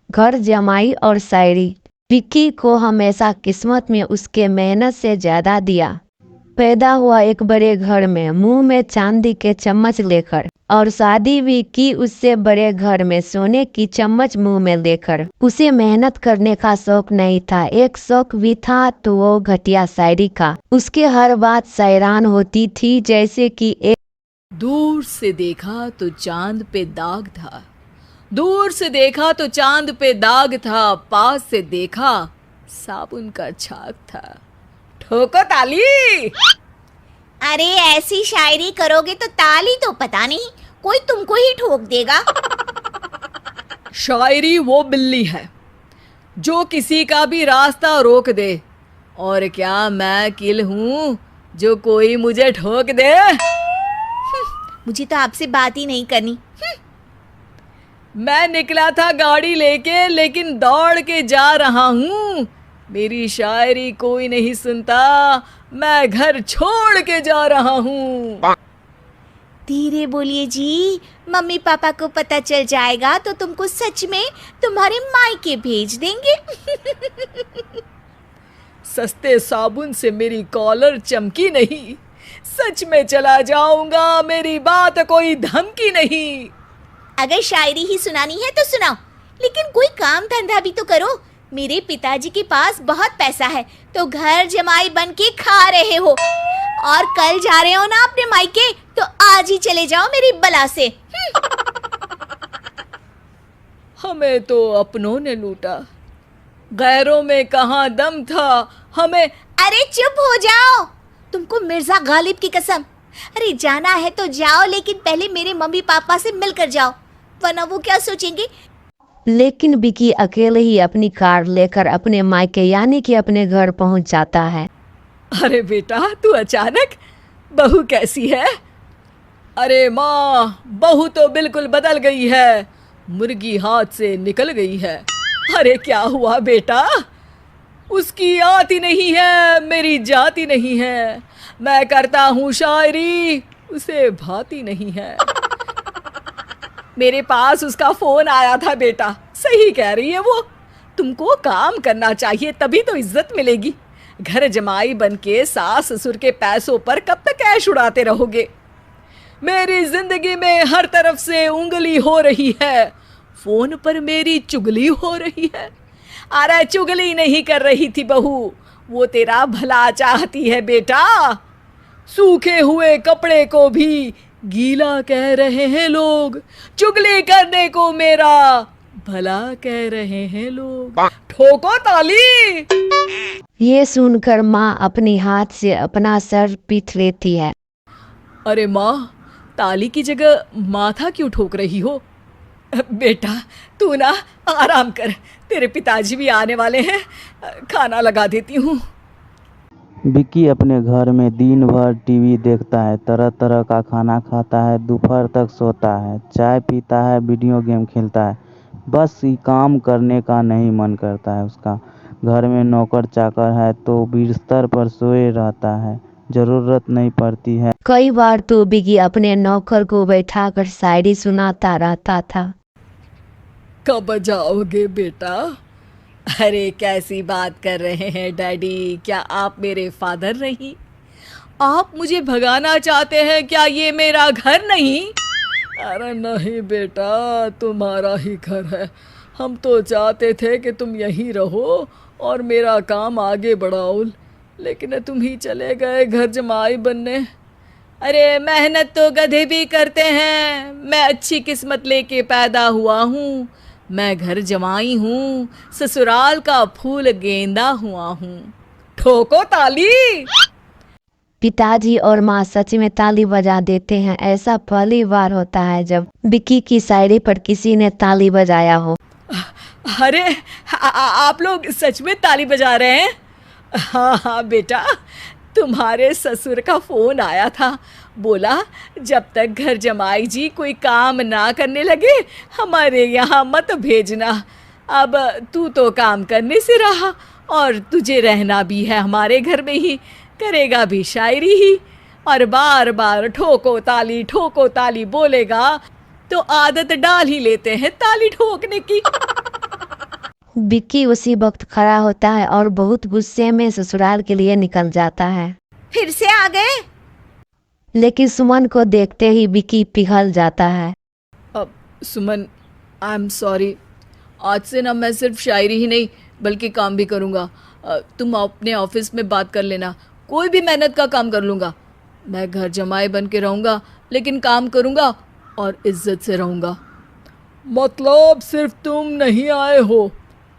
घर जमाई और शायरी। विक्की को हमेशा किस्मत में उसके मेहनत से ज्यादा दिया। पैदा हुआ एक बड़े घर में, मुंह में चांदी के चम्मच लेकर, और शादी भी की उससे बड़े घर में, सोने की चम्मच मुंह में लेकर। उसे मेहनत करने का शौक नहीं था, एक शौक भी था तो वो घटिया शायरी का। उसके हर बात शायरान होती थी, जैसे कि एक दूर से देखा तो चांद पे दाग था, दूर से देखा तो चांद पे दाग था, पास से देखा साबुन का छाग था। ठोको ताली। अरे ऐसी शायरी करोगे तो ताली तो पता नहीं कोई तुमको ही ठोक देगा। शायरी वो बिल्ली है जो किसी का भी रास्ता रोक दे, और क्या मैं किल हूँ जो कोई मुझे ठोक दे। मुझे तो आपसे बात ही नहीं करनी। मैं निकला था गाड़ी लेके, लेकिन दौड़ के जा रहा हूँ। मेरी शायरी कोई नहीं सुनता, मैं घर छोड़ के जा रहा हूँ। धीरे बोलिए जी, मम्मी पापा को पता चल जाएगा तो तुमको सच में तुम्हारे मायके भेज देंगे। सस्ते साबुन से मेरी कॉलर चमकी नहीं, सच में चला जाऊंगा, मेरी बात कोई धमकी नहीं। अगर शायरी ही सुनानी है तो सुनाओ, लेकिन कोई काम धंधा भी तो करो। मेरे पिताजी के पास बहुत पैसा है तो घर जमाई बन के खा रहे हो, और कल जा रहे हो ना अपने मायके तो आज ही चले जाओ मेरी बला से। हमें तो अपनों ने लूटा, गैरों में कहाँ दम था हमें। अरे चुप हो जाओ, तुमको मिर्जा गालिब की कसम। अरे जाना है तो जाओ, लेकिन पहले मेरे मम्मी पापा से मिलकर जाओ, वरना वो क्या सोचेंगे। लेकिन विक्की अकेले ही अपनी कार लेकर अपने मायके यानी कि अपने घर पहुंच जाता है। अरे बेटा, तू अचानक, बहू कैसी है? अरे माँ, बहू तो बिल्कुल बदल गई है, मुर्गी हाथ से निकल गई है। अरे क्या हुआ बेटा? उसकी आती नहीं है, मेरी जाती नहीं है। मैं करता हूँ शायरी, उसे भाती नहीं है। मेरे पास उसका फोन आया था बेटा, सही कह रही है वो। तुमको काम करना चाहिए, तभी तो इज्जत मिलेगी। घर जमाई बन के सास ससुर के पैसों पर कब तक ऐश उड़ाते रहोगे? मेरी जिंदगी में हर तरफ से उंगली हो रही है, फोन पर मेरी चुगली हो रही है। अरे चुगली नहीं कर रही थी बहू, वो तेरा भला चाहती है बेटा। सूखे हुए कपड़े को भी गीला कह रहे हैं लोग, चुगली करने को मेरा भला कह रहे हैं लोग। ठोको ताली। ये सुनकर माँ अपनी हाथ से अपना सर पीट लेती है। अरे माँ, ताली की जगह माथा क्यों ठोक रही हो? बेटा तू ना आराम कर, तेरे पिताजी भी आने वाले हैं, खाना लगा देती हूँ। विक्की अपने घर में दिन भर टीवी देखता है, तरह तरह का खाना खाता है, दोपहर तक सोता है, चाय पीता है, वीडियो गेम खेलता है। बस ये काम करने का नहीं मन करता है उसका। घर में नौकर चाकर है तो बिस्तर पर सोए रहता है, ज़रूरत नहीं पड़ती है। कई बार तो विक्की अपने नौकर को बैठाकर शायरी सुनाता रहता था। कब जाओगे बेटा? अरे कैसी बात कर रहे हैं डैडी, क्या आप मेरे फादर नहीं? आप मुझे भगाना चाहते हैं क्या? ये मेरा घर नहीं। अरे नहीं बेटा, तुम्हारा ही घर है। हम तो चाहते थे कि तुम यहीं रहो और मेरा काम आगे बढ़ाओ, लेकिन तुम ही चले गए घर जमाई बनने। अरे मेहनत तो गधे भी करते हैं, मैं अच्छी किस्मत लेके पैदा हुआ हूँ। मैं घर जमाई हूँ, ससुराल का फूल गेंदा हुआ हूँ। ठोको ताली। पिताजी और माँ सच में ताली बजा देते हैं। ऐसा पहली बार होता है जब विक्की की शायरी पर किसी ने ताली बजाया हो। अरे आप लोग सच में ताली बजा रहे हैं? हाँ हाँ बेटा, तुम्हारे ससुर का फोन आया था, बोला जब तक घर जमाई जी कोई काम ना करने लगे हमारे यहाँ मत भेजना। अब तू तो काम करने से रहा और तुझे रहना भी है हमारे घर में ही, करेगा भी शायरी ही, और बार बार ठोको ताली बोलेगा तो आदत डाल ही लेते हैं ताली ठोकने की। विक्की उसी वक्त खड़ा होता है और बहुत गुस्से में ससुराल के लिए निकल जाता है। फिर से आ गए? लेकिन सुमन को देखते ही विक्की पिघल जाता है। अब सुमन, आई एम सॉरी। आज से ना मैं सिर्फ शायरी ही नहीं बल्कि काम भी करूँगा। तुम अपने ऑफिस में बात कर लेना, कोई भी मेहनत का काम कर लूँगा। मैं घर जमाई बन के रहूँगा लेकिन काम करूँगा और इज्जत से रहूँगा। मतलब सिर्फ तुम नहीं आए हो,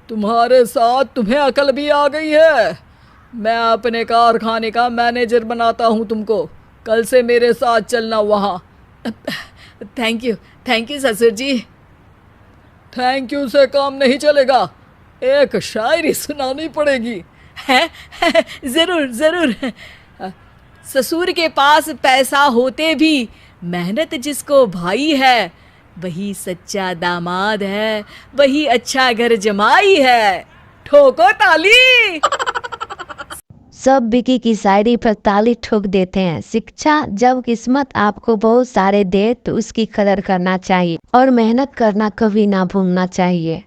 तुम्हारे साथ तुम्हें अकल भी आ गई है। मैं अपने कारखाने का मैनेजर बनाता हूँ तुमको। कल से मेरे साथ चलना वहाँ। थैंक यू ससुर जी। थैंक यू से काम नहीं चलेगा, एक शायरी सुनानी पड़ेगी। है ज़रूर। ससुर के पास पैसा होते भी मेहनत जिसको भाई है, वही सच्चा दामाद है, वही अच्छा घर जमाई है। ठोको ताली। सब विक्की की शायरी पर ताली ठोक देते हैं। शिक्षा, जब किस्मत आपको बहुत सारे दे तो उसकी कदर करना चाहिए और मेहनत करना कभी ना भूलना चाहिए।